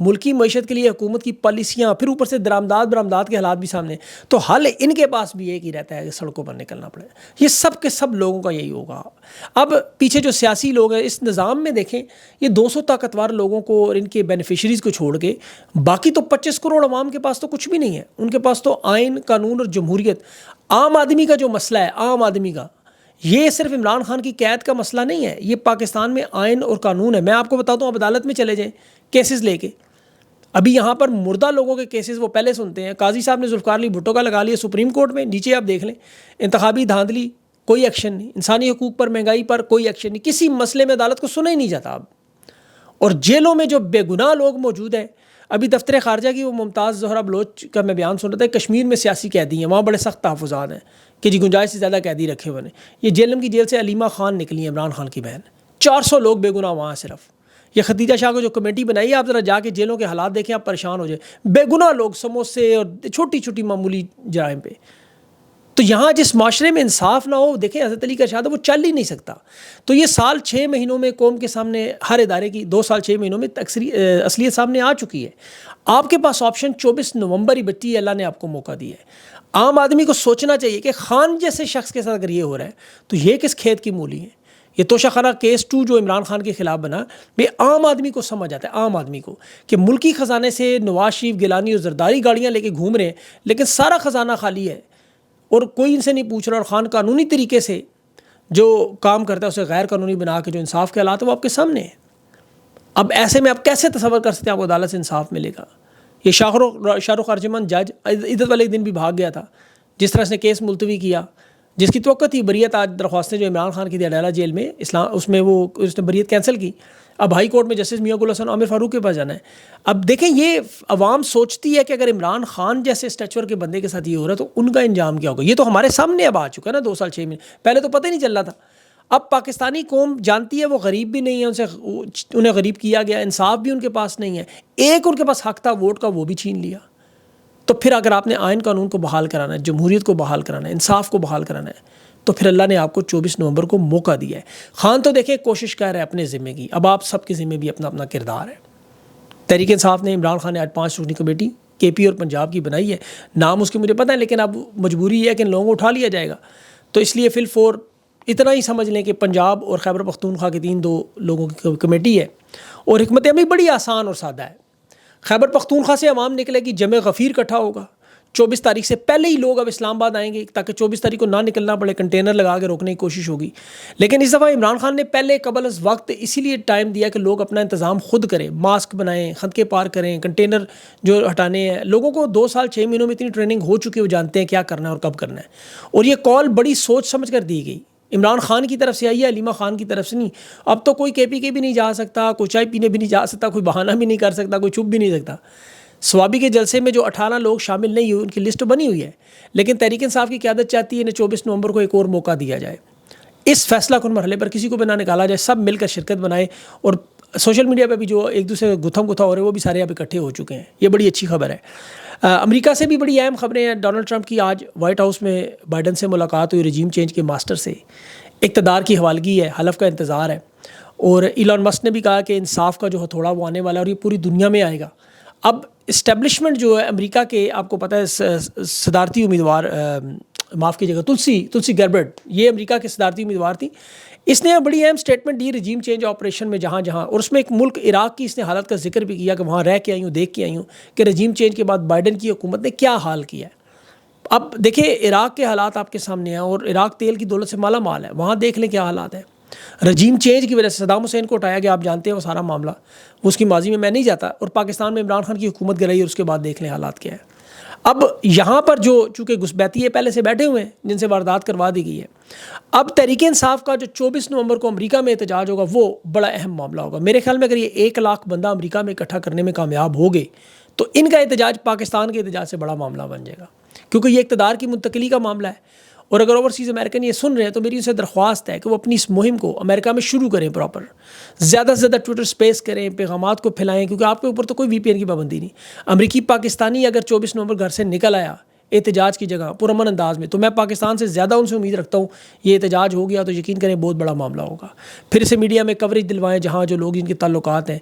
ملکی معیشت کے لیے حکومت کی پالیسیاں، پھر اوپر سے برآمدات کے حالات بھی سامنے، تو حل ان کے پاس بھی ایک ہی رہتا ہے کہ سڑکوں پر نکلنا پڑے. یہ سب کے سب لوگوں کا یہی ہوگا. اب پیچھے جو سیاسی لوگ ہیں اس نظام میں دیکھیں، یہ 200 طاقتور لوگوں کو اور ان کے بینیفیشریز کو چھوڑ کے باقی تو 25 کروڑ عوام کے پاس تو کچھ بھی نہیں ہے. ان کے پاس تو آئین، قانون اور جمہوریت. عام آدمی کا جو مسئلہ ہے، عام آدمی کا، یہ صرف عمران خان کی قید کا مسئلہ نہیں ہے. یہ پاکستان میں آئین اور قانون ہے. میں آپ کو بتاتا ہوں، اب عدالت میں چلے جائیں کیسز لے کے. ابھی یہاں پر مردہ لوگوں کے کیسز وہ پہلے سنتے ہیں. قاضی صاحب نے ذوالفقار علی بھٹو کا لگا لیا سپریم کورٹ میں، نیچے آپ دیکھ لیں انتخابی دھاندلی، کوئی ایکشن نہیں. انسانی حقوق پر، مہنگائی پر کوئی ایکشن نہیں. کسی مسئلے میں عدالت کو سنا ہی نہیں جاتا اب. اور جیلوں میں جو بے گناہ لوگ موجود ہیں، ابھی دفتر خارجہ کی وہ ممتاز زہرا بلوچ کا میں بیان سن رہا تھا، کشمیر میں سیاسی قیدی ہیں، وہاں بڑے سخت تحفظات ہیں کہ جی گنجائش سے زیادہ قیدی رکھے ہوئے ہیں. یہ جیلم کی جیل سے علیمہ خان نکلی ہیں، عمران خان کی بہن. 400 لوگ بے گناہ وہاں صرف. یہ ختیجہ شاہ کو جو کمیٹی بنائی ہے، آپ ذرا جا کے جیلوں کے حالات دیکھیں، آپ پریشان ہو جائیں. بے گناہ لوگ سموسے اور چھوٹی چھوٹی معمولی جرائم پہ. تو یہاں جس معاشرے میں انصاف نہ ہو، دیکھیں حضرت علی کا ارشاد ہے، وہ چل ہی نہیں سکتا. تو یہ سال 6 مہینوں میں قوم کے سامنے، ہر ادارے کی 2 سال 6 مہینوں میں اصلیت سامنے آ چکی ہے. آپ کے پاس آپشن 24 نومبر ہی بچی ہے، اللہ نے آپ کو موقع دیا ہے. عام آدمی کو سوچنا چاہیے کہ خان جیسے شخص کے ساتھ اگر یہ ہو رہا ہے تو یہ کس کھیت کی مولی ہے. یہ توشہ خانہ کیس 2 جو عمران خان کے خلاف بنا، یہ عام آدمی کو سمجھ آتا ہے، عام آدمی کو، کہ ملکی خزانے سے نواز شریف، گیلانی اور زرداری گاڑیاں لے کے گھوم رہے ہیں، لیکن سارا خزانہ خالی ہے اور کوئی ان سے نہیں پوچھ رہا. اور خان قانونی طریقے سے جو کام کرتا ہے اسے غیر قانونی بنا کے جو انصاف کے حالات ہیں وہ آپ کے سامنے ہیں. اب ایسے میں آپ کیسے تصور کر سکتے ہیں آپ کو عدالت سے انصاف ملے گا؟ یہ شاہ رخ ارجمند جج عزت والے دن بھی بھاگ گیا تھا، جس طرح اس نے کیس ملتوی کیا، جس کی توقع تھی بریت. آج درخواستیں جو عمران خان کی تھی اڈیالہ جیل میں، اس میں اس نے بریت کینسل کی. اب ہائی کورٹ میں جسٹس میاں گل حسن عامر فاروق کے پاس جانا ہے. اب دیکھیں یہ عوام سوچتی ہے کہ اگر عمران خان جیسے اسٹیچر کے بندے کے ساتھ یہ ہو رہا ہے تو ان کا انجام کیا ہوگا. یہ تو ہمارے سامنے اب آ چکا ہے نا 2 سال 6 مہینے پہلے، تو پتہ ہی نہیں چل رہا تھا. اب پاکستانی قوم جانتی ہے وہ غریب بھی نہیں ہے، انہیں غریب کیا گیا، انصاف بھی ان کے پاس نہیں ہے. ایک ان کے پاس حق تھا ووٹ کا، وہ بھی چھین لیا. تو پھر اگر آپ نے آئین قانون کو بحال کرانا ہے، جمہوریت کو بحال کرانا ہے، انصاف کو بحال کرانا ہے، تو پھر اللہ نے آپ کو 24 نومبر کو موقع دیا ہے. خان تو دیکھیں کوشش کر رہے ہیں اپنے ذمے کی، اب آپ سب کے ذمے بھی اپنا اپنا کردار ہے. تحریک انصاف نے، عمران خان نے آج 5 رکنی کمیٹی کے پی اور پنجاب کی بنائی ہے. نام اس کے مجھے پتہ ہے، لیکن اب مجبوری یہ ہے کہ ان لوگوں کو اٹھا لیا جائے گا. تو اس لیے فی الفور اتنا ہی سمجھ لیں کہ پنجاب اور خیبر پختونخوا کی 2 لوگوں کی کمیٹی ہے. اور حکمت عملی بڑی آسان اور سادہ ہے. خیبر پختونخوا سے عوام نکلے گی، جمع غفیر اکٹھا ہوگا. 24 تاریخ سے پہلے ہی لوگ اب اسلام آباد آئیں گے تاکہ 24 تاریخ کو نہ نکلنا پڑے. کنٹینر لگا کے روکنے کی کوشش ہوگی. لیکن اس دفعہ عمران خان نے پہلے قبل از وقت اسی لیے ٹائم دیا کہ لوگ اپنا انتظام خود کریں، ماسک بنائیں، خندقیں پار کریں، کنٹینر جو ہٹانے ہیں. لوگوں کو 2 سال 6 مہینوں میں اتنی ٹریننگ ہو چکی ہے، وہ جانتے ہیں کیا کرنا ہے اور کب کرنا ہے. اور یہ کال بڑی سوچ سمجھ کر دی گئی. عمران خان کی طرف سے آئی ہے، علیمہ خان کی طرف سے نہیں. اب تو کوئی کے پی کے بھی نہیں جا سکتا، کوئی چائے پینے بھی نہیں جا سکتا، کوئی بہانہ بھی نہیں کر سکتا، کوئی چھپ بھی نہیں سکتا. سوابی کے جلسے میں جو 18 لوگ شامل نہیں ہوئے ان کی لسٹ بنی ہوئی ہے، لیکن تحریک انصاف کی قیادت چاہتی ہے انہیں 24 نومبر کو ایک اور موقع دیا جائے. اس فیصلہ کن مرحلے پر کسی کو بھی نہ نکالا جائے، سب مل کر شرکت بنائے. اور سوشل میڈیا پہ بھی جو ایک دوسرے گتھم گتھا ہو رہے ہیں وہ بھی سارے اب اکٹھے ہو چکے ہیں. یہ بڑی اچھی خبر ہے. امریکہ سے بھی بڑی اہم خبریں ہیں. ڈونلڈ ٹرمپ کی آج وائٹ ہاؤس میں بائیڈن سے ملاقات ہوئی. رجیم چینج کے ماسٹر سے اقتدار کی حوالگی ہے، حلف کا انتظار ہے. اور ایلان مسک نے بھی کہا کہ انصاف کا جو ہتھوڑا وہ آنے والا ہے اور یہ پوری دنیا میں آئے گا. اب اسٹیبلشمنٹ جو ہے امریکہ کے، آپ کو پتہ ہے صدارتی امیدوار، معاف کیجیے گا، تلسی گیبرٹ، یہ امریکہ کے صدارتی امیدوار تھی. اس نے بڑی اہم سٹیٹمنٹ دی رجیم چینج آپریشن میں جہاں جہاں، اور اس میں ایک ملک عراق کی اس نے حالت کا ذکر بھی کیا کہ وہاں رہ کے آئی ہوں، دیکھ کے آئی ہوں کہ رجیم چینج کے بعد بائیڈن کی حکومت نے کیا حال کیا ہے. اب دیکھیں عراق کے حالات آپ کے سامنے ہیں، اور عراق تیل کی دولت سے مالا مال ہے، وہاں دیکھ لیں کیا حالات ہیں. رجیم چینج کی وجہ سے صدام حسین کو اٹھایا گیا، آپ جانتے ہیں وہ سارا معاملہ، اس کی ماضی میں نہیں جاتا. اور پاکستان میں عمران خان کی حکومت گرائی، اور اس کے بعد دیکھ لیں حالات کیا ہے. اب یہاں پر جو چونکہ گھسپیتی ہے پہلے سے بیٹھے ہوئے ہیں جن سے واردات کروا دی گئی ہے. اب تحریک انصاف کا جو 24 نومبر کو امریکہ میں احتجاج ہوگا وہ بڑا اہم معاملہ ہوگا. میرے خیال میں اگر یہ 1 لاکھ بندہ امریکہ میں اکٹھا کرنے میں کامیاب ہو گئے تو ان کا احتجاج پاکستان کے احتجاج سے بڑا معاملہ بن جائے گا، کیونکہ یہ اقتدار کی منتقلی کا معاملہ ہے. اور اگر اوورسیز امریکن یہ سن رہے ہیں تو میری ان سے درخواست ہے کہ وہ اپنی اس مہم کو امریکہ میں شروع کریں پراپر. زیادہ سے زیادہ ٹویٹر سپیس کریں، پیغامات کو پھیلائیں، کیونکہ آپ کے اوپر تو کوئی وی پی این کی پابندی نہیں. امریکی پاکستانی اگر 24 نومبر گھر سے نکل آیا احتجاج کی جگہ پرامن انداز میں، تو میں پاکستان سے زیادہ ان سے امید رکھتا ہوں یہ احتجاج ہو گیا تو یقین کریں بہت بڑا معاملہ ہوگا. پھر سے میڈیا میں کوریج دلوائیں، جہاں جو لوگ جن کے تعلقات ہیں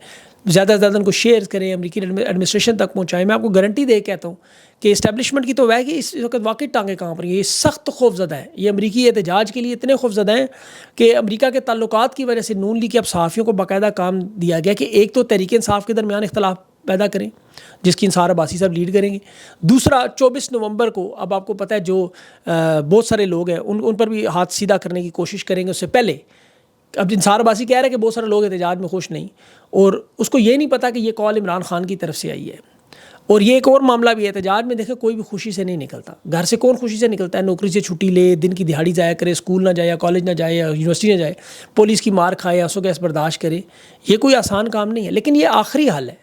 زیادہ سے زیادہ ان کو شیئر کریں، امریکی ایڈمنسٹریشن تک پہنچائیں. میں آپ کو گارنٹی دے کہتا ہوں کہ اسٹیبلشمنٹ کی تو ہے کہ اس وقت واقعی ٹانگیں کہاں پر یہ سخت خوف زدہ ہے. یہ امریکی احتجاج کے لیے اتنے خوف زدہ ہیں کہ امریکہ کے تعلقات کی وجہ سے نون لیگ کے اب صحافیوں کو باقاعدہ کام دیا گیا کہ ایک تو تحریک انصاف کے درمیان اختلاف پیدا کریں جس کی انصار عباسی صاحب لیڈ کریں گے. دوسرا 24 نومبر کو اب آپ کو پتہ ہے جو بہت سارے لوگ ہیں ان پر بھی ہاتھ سیدھا کرنے کی کوشش کریں گے. اس سے پہلے اب انصار عباسی کہہ رہے ہیں کہ بہت سارے لوگ احتجاج میں خوش نہیں، اور اس کو یہ نہیں پتا کہ یہ کال عمران خان کی طرف سے آئی ہے. اور یہ ایک اور معاملہ بھی ہے، احتجاج میں دیکھیں کوئی بھی خوشی سے نہیں نکلتا. گھر سے کون خوشی سے نکلتا ہے؟ نوکری سے چھٹی لے، دن کی دہاڑی ضائع کرے، اسکول نہ جائے یا کالج نہ جائے یا یونیورسٹی نہ جائے، پولیس کی مار کھائے، آنسو گیس برداشت کرے. یہ کوئی آسان کام نہیں ہے، لیکن یہ آخری حل ہے.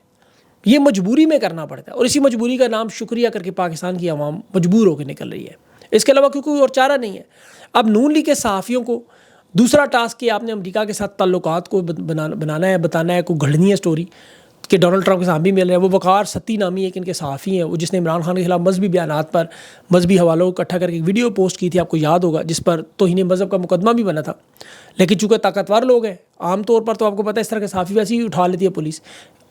یہ مجبوری میں کرنا پڑتا ہے، اور اسی مجبوری کا نام شکریہ کر کے پاکستان کی عوام مجبور ہو کے نکل رہی ہے. اس کے علاوہ کوئی اور چارہ نہیں ہے. اب نون لیگ کے صحافیوں کو دوسرا ٹاسک کہ آپ نے امریکہ کے ساتھ تعلقات کو بنانا ہے، بتانا ہے، کو گھڑنی ہے اسٹوری کہ ڈونلڈ ٹرمپ کے ساتھ بھی مل رہے ہیں. وہ وقار ستی نامی ایک ان کے صحافی ہیں، وہ جس نے عمران خان کے خلاف مذہبی بیانات پر مذہبی حوالوں کو اکٹھا کر کے ایک ویڈیو پوسٹ کی تھی، آپ کو یاد ہوگا، جس پر توہین مذہب کا مقدمہ بھی بنا تھا. لیکن چونکہ طاقتور لوگ ہیں، عام طور پر تو آپ کو پتہ ہے اس طرح کے صحافی ویسے ہی اٹھا لیتی ہے پولیس.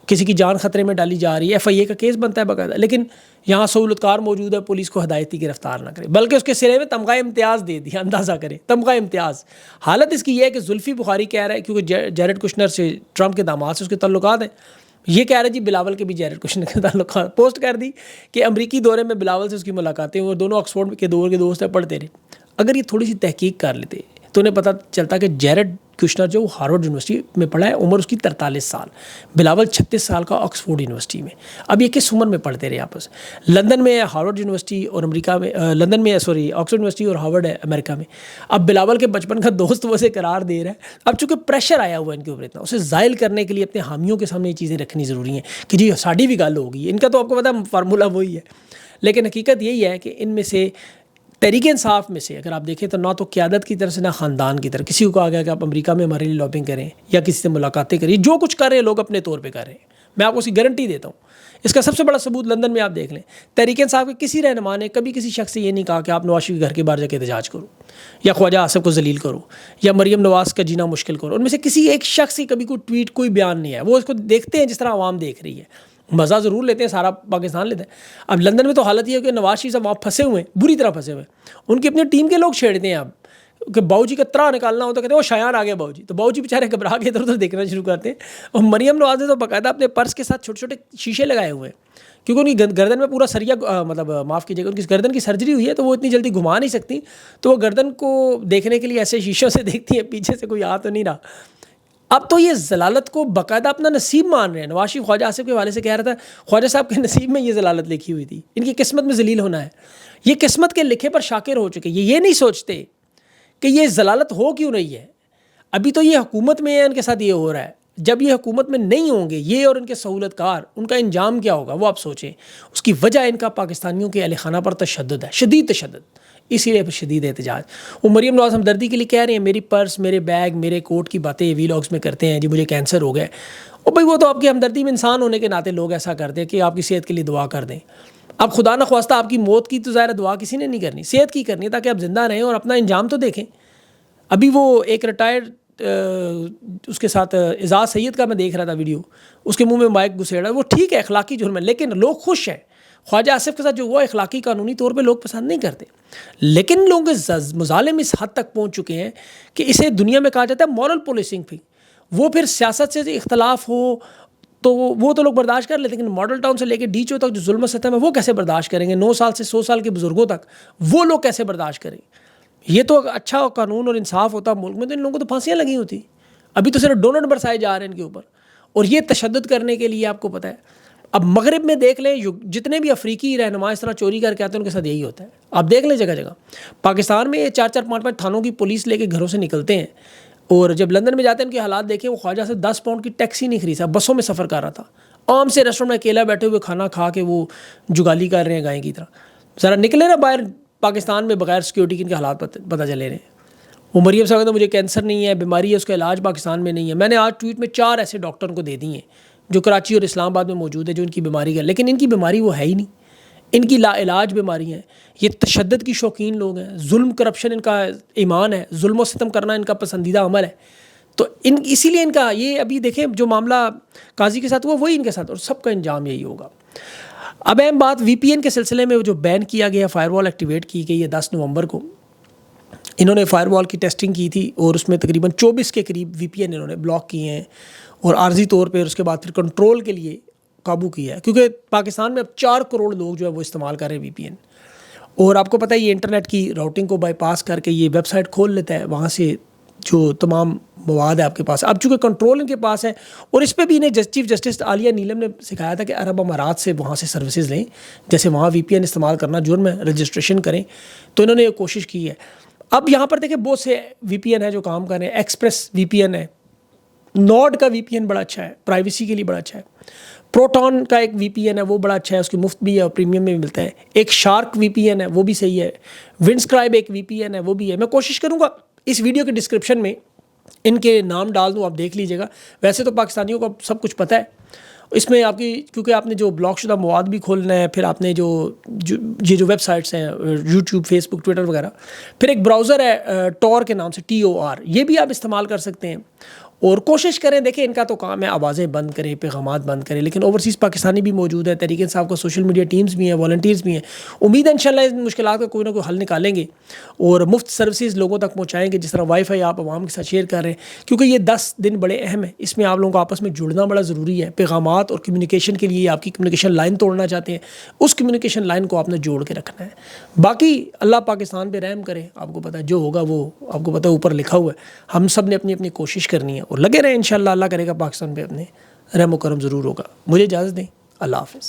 کسی کی جان خطرے میں ڈالی جا رہی ہے، FIA کا کیس بنتا ہے باقاعدہ، لیکن یہاں سہولت کار موجود ہے، پولیس کو ہدایتی گرفتار نہ کرے بلکہ اس کے سرے میں تمغہ امتیاز دے دیا. اندازہ کریں، تمغہ امتیاز. حالت اس کی یہ ہے کہ زلفی بخاری کہہ رہا ہے، کیونکہ جیرڈ کشنر سے، ٹرمپ کے داماد سے اس کے تعلقات ہیں، یہ کہہ رہے جی بلاول کے بھی جیرڈ کشنر کے تعلقات. پوسٹ کر دی کہ امریکی دورے میں بلاول سے اس کی ملاقاتیں ہوئی، اور دونوں آکسفورڈ کے دور کے دوست ہیں، پڑھتے رہے. اگر یہ تھوڑی سی تحقیق کر لیتے تو انہیں پتہ چلتا کہ جیرڈ کشنر جو ہارورڈ یونیورسٹی میں پڑھا ہے، عمر اس کی 43 سال، بلاول 36 سال کا آکسفورڈ یونیورسٹی میں. اب یہ کس عمر میں پڑھتے رہے آپس؟ لندن میں ہارورڈ یونیورسٹی اور امریکہ میں، لندن میں آکسفورڈ یونیورسٹی اور ہارورڈ ہے امریکہ میں. اب بلاول کے بچپن کا دوست وہ اسے قرار دے رہا ہے. اب چونکہ پریشر آیا ہوا ہے ان کے اوپر اتنا، اسے زائل کرنے کے لیے اپنے حامیوں کے سامنے یہ چیزیں رکھنی ضروری ہیں کہ جی ساڑی بھی گل ہوگی. ان کا تو آپ کو پتہ ہے فارمولہ وہی ہے، لیکن حقیقت یہی ہے کہ ان میں سے تحریک انصاف میں سے اگر آپ دیکھیں تو نہ تو قیادت کی طرف سے نہ خاندان کی طرف کسی کو کہا گیا کہ آپ امریکہ میں ہمارے لیے لابنگ کریں یا کسی سے ملاقاتیں کریں. جو کچھ کر رہے ہیں لوگ اپنے طور پہ کر رہے ہیں، میں آپ کو اس کی گارنٹی دیتا ہوں. اس کا سب سے بڑا ثبوت لندن میں آپ دیکھ لیں، تحریک انصاف کے کسی رہنما نے کبھی کسی شخص سے یہ نہیں کہا کہ آپ نواز شریف کے گھر کے باہر جا کے احتجاج کرو یا خواجہ آصف کو ذلیل کرو یا مریم نواز کا جینا مشکل کرو. ان میں سے کسی ایک شخص کی کبھی کوئی ٹویٹ، کوئی بیان نہیں ہے. وہ اس کو دیکھتے ہیں جس طرح عوام دیکھ رہی ہے، مزہ ضرور لیتے ہیں، سارا پاکستان لیتے ہیں. اب لندن میں تو حالت یہ ہے کہ نواز شریف صاحب وہاں پھنسے ہوئے ہیں، بری طرح پھنسے ہوئے ہیں. ان کی اپنی ٹیم کے لوگ چھیڑتے ہیں اب کہ باؤ جی کا طرح نکالنا ہوتا ہے، کہتے ہیں وہ شایان آ گیا باؤ جی، تو باؤ جی بیچارے گھبرا کے ادھر ادھر دیکھنا شروع کرتے ہیں. اور مریم نواز نے تو باقاعدہ اپنے پرس کے ساتھ چھوٹے چھوٹے شیشے لگائے ہوئے ہیں کیونکہ ان کی گردن میں پورا سریا، مطلب معاف کیجیے گا، ان کی گردن کی سرجری ہوئی ہے تو وہ اتنی جلدی گھما نہیں سکتی، تو وہ گردن کو دیکھنے کے لیے ایسے شیشوں سے دیکھتی ہیں، پیچھے سے کوئی آ تو نہیں رہا. اب تو یہ ضلالت کو باقاعدہ اپنا نصیب مان رہے ہیں. نواز شریف خواجہ آصف کے حوالے سے کہہ رہا تھا خواجہ صاحب کے نصیب میں یہ ضلالت لکھی ہوئی تھی، ان کی قسمت میں ذلیل ہونا ہے. یہ قسمت کے لکھے پر شاکر ہو چکے. یہ نہیں سوچتے کہ یہ ضلالت ہو کیوں رہی ہے. ابھی تو یہ حکومت میں ہے، ان کے ساتھ یہ ہو رہا ہے. جب یہ حکومت میں نہیں ہوں گے یہ اور ان کے سہولت کار، ان کا انجام کیا ہوگا وہ آپ سوچیں. اس کی وجہ ان کا پاکستانیوں کے اہل خانہ پر تشدد ہے، شدید تشدد، اسی لیے شدید احتجاج. وہ مریم نواز ہمدردی کے لیے کہہ رہے ہیں میری پرس، میرے بیگ، میرے کوٹ کی باتیں وی لاگس میں کرتے ہیں، جی مجھے کینسر ہو گیا. اور بھائی وہ تو آپ کی ہمدردی میں انسان ہونے کے ناطے لوگ ایسا کرتے ہیں کہ آپ کی صحت کے لیے دعا کر دیں. اب خدا نہ خواستہ آپ کی موت کی تو ظاہر دعا کسی نے نہیں کرنی، صحت کی کرنی ہے تاکہ آپ زندہ رہیں اور اپنا انجام تو دیکھیں. ابھی وہ ایک ریٹائرڈ اس کے ساتھ اعزاز سید کا میں دیکھ رہا تھا ویڈیو، اس کے منہ میں مائک گھسیڑا. وہ ٹھیک ہے اخلاقی جرم ہے، لیکن لوگ خوش ہیں. خواجہ آصف کے ساتھ جو وہ اخلاقی قانونی طور پہ لوگ پسند نہیں کرتے، لیکن لوگ مظالم اس حد تک پہنچ چکے ہیں کہ اسے دنیا میں کہا جاتا ہے مورل پولیسنگ بھی. وہ پھر سیاست سے اختلاف ہو تو وہ تو لوگ برداشت کر لیتے، لیکن ماڈل ٹاؤن سے لے کے ڈی چو تک جو ظلم و ستم ہے وہ کیسے برداشت کریں گے؟ 9 سال سے 100 سال کے بزرگوں تک وہ لوگ کیسے برداشت کریں؟ یہ تو اچھا قانون اور انصاف ہوتا ملک میں تو ان لوگوں کو تو پھانسیاں لگی ہوتی. ابھی تو صرف ڈونٹ برسائے جا رہے ہیں ان کے اوپر، اور یہ تشدد کرنے کے لیے آپ کو پتہ ہے. اب مغرب میں دیکھ لیں جتنے بھی افریقی رہنما اس طرح چوری کر کے آتے ہیں ان کے ساتھ یہی ہوتا ہے. آپ دیکھ لیں جگہ جگہ. پاکستان میں یہ 4-4 5-5 تھانوں کی پولیس لے کے گھروں سے نکلتے ہیں، اور جب لندن میں جاتے ہیں ان کے حالات دیکھیں. وہ خواجہ سے 10 پاؤنڈ کی ٹیکسی نہیں خریدا، بسوں میں سفر کر رہا تھا، عام سے ریسٹورینٹ میں اکیلا بیٹھے ہوئے کھانا کھا کے وہ جگالی کر رہے ہیں گائیں کی طرح. ذرا نکلے نا باہر پاکستان میں بغیر سیکیورٹی کے ان کے حالات پتہ چلے رہے ہیں. وہ مریم صاحب کہتے مجھے کینسر نہیں ہے، بیماری ہے، اس کا علاج پاکستان میں نہیں ہے. میں نے آج ٹویٹ میں 4 ایسے ڈاکٹر کو دے دی ہیں جو کراچی اور اسلام آباد میں موجود ہے جو ان کی بیماری کا، لیکن ان کی بیماری وہ ہے ہی نہیں. ان کی لا علاج بیماری ہیں، یہ تشدد کی شوقین لوگ ہیں، ظلم کرپشن ان کا ایمان ہے، ظلم و ستم کرنا ان کا پسندیدہ عمل ہے. تو اسی لیے ان کا یہ ابھی دیکھیں جو معاملہ قاضی کے ساتھ ہوا وہی ان کے ساتھ، اور سب کا انجام یہی ہوگا. اب اہم بات وی پی این کے سلسلے میں جو بین کیا گیا، فائر وال ایکٹیویٹ کی گئی ہے 10 نومبر کو. انہوں نے فائر وال کی ٹیسٹنگ کی تھی اور اس میں تقریباً 24 کے قریب وی پی این انہوں نے بلاک کیے ہیں اور عارضی طور پہ اس کے بعد پھر کنٹرول کے لیے قابو کیا ہے، کیونکہ پاکستان میں اب 4 کروڑ لوگ جو ہے وہ استعمال کر رہے ہیں وی پی این. اور آپ کو پتہ ہے یہ انٹرنیٹ کی راؤٹنگ کو بائی پاس کر کے یہ ویب سائٹ کھول لیتا ہے، وہاں سے جو تمام مواد ہے آپ کے پاس، اب چونکہ کنٹرول ان کے پاس ہے. اور اس پہ بھی انہیں چیف جسٹس عالیہ نیلم نے سکھایا تھا کہ عرب امارات سے وہاں سے سروسز لیں، جیسے وہاں وی پی این استعمال کرنا جرم ہے، رجسٹریشن کریں. تو انہوں نے یہ کوشش کی ہے. اب یہاں پر دیکھیں بہت سے وی پی این ہے جو کام کر رہے ہیں. ایکسپریس وی پی این ہے، نوڈ کا وی پی این بڑا اچھا ہے، پرائیویسی کے لیے بڑا اچھا ہے. پروٹون کا ایک وی پی این ہے وہ بڑا اچھا ہے، اس کی مفت بھی ہے اور پریمیم میں بھی ملتا ہے. ایک شارک وی پی این ہے وہ بھی صحیح ہے. ونڈسکرائب ایک وی پی این ہے وہ بھی ہے. میں کوشش کروں گا اس ویڈیو کے ڈسکرپشن میں ان کے نام ڈال دوں، آپ دیکھ لیجیے گا. ویسے تو پاکستانیوں کو سب کچھ پتہ ہے اس میں آپ کی، کیونکہ آپ نے جو بلاک شدہ مواد بھی کھولنا ہے، پھر آپ نے جو ویب سائٹس ہیں یوٹیوب، فیس بک، ٹویٹر وغیرہ، پھر ایک براؤزر ہے ٹور کے نام سے TOR، یہ بھی آپ استعمال کر سکتے ہیں. اور کوشش کریں، دیکھیں ان کا تو کام ہے آوازیں بند کریں، پیغامات بند کریں، لیکن اوورسیز پاکستانی بھی موجود ہے، تحریک انصاف کا سوشل میڈیا ٹیمز بھی ہیں، والنٹیئرز بھی ہیں. امید ہے انشاءاللہ ان مشکلات کا کوئی نہ کوئی حل نکالیں گے اور مفت سروسز لوگوں تک پہنچائیں گے، جس طرح وائی فائی آپ عوام کے ساتھ شیئر کر رہے ہیں. کیونکہ یہ 10 دن بڑے اہم ہیں، اس میں آپ لوگوں کو آپس میں جڑنا بڑا ضروری ہے. پیغامات اور کمیونیکیشن کے لیے آپ کی کمیونیکیشن لائن توڑنا چاہتے ہیں، اس کمیونیکیشن لائن کو آپ نے جوڑ کے رکھنا ہے. باقی اللہ پاکستان پہ رحم کرے، آپ کو پتہ ہے جو ہوگا وہ آپ کو پتہ ہے اوپر لکھا ہوا ہے. ہم سب نے اپنی اپنی کوشش کرنی ہے اور لگے رہے انشاءاللہ. اللہ کرے گا پاکستان پہ اپنے رحم و کرم ضرور ہوگا. مجھے اجازت دیں، اللہ حافظ.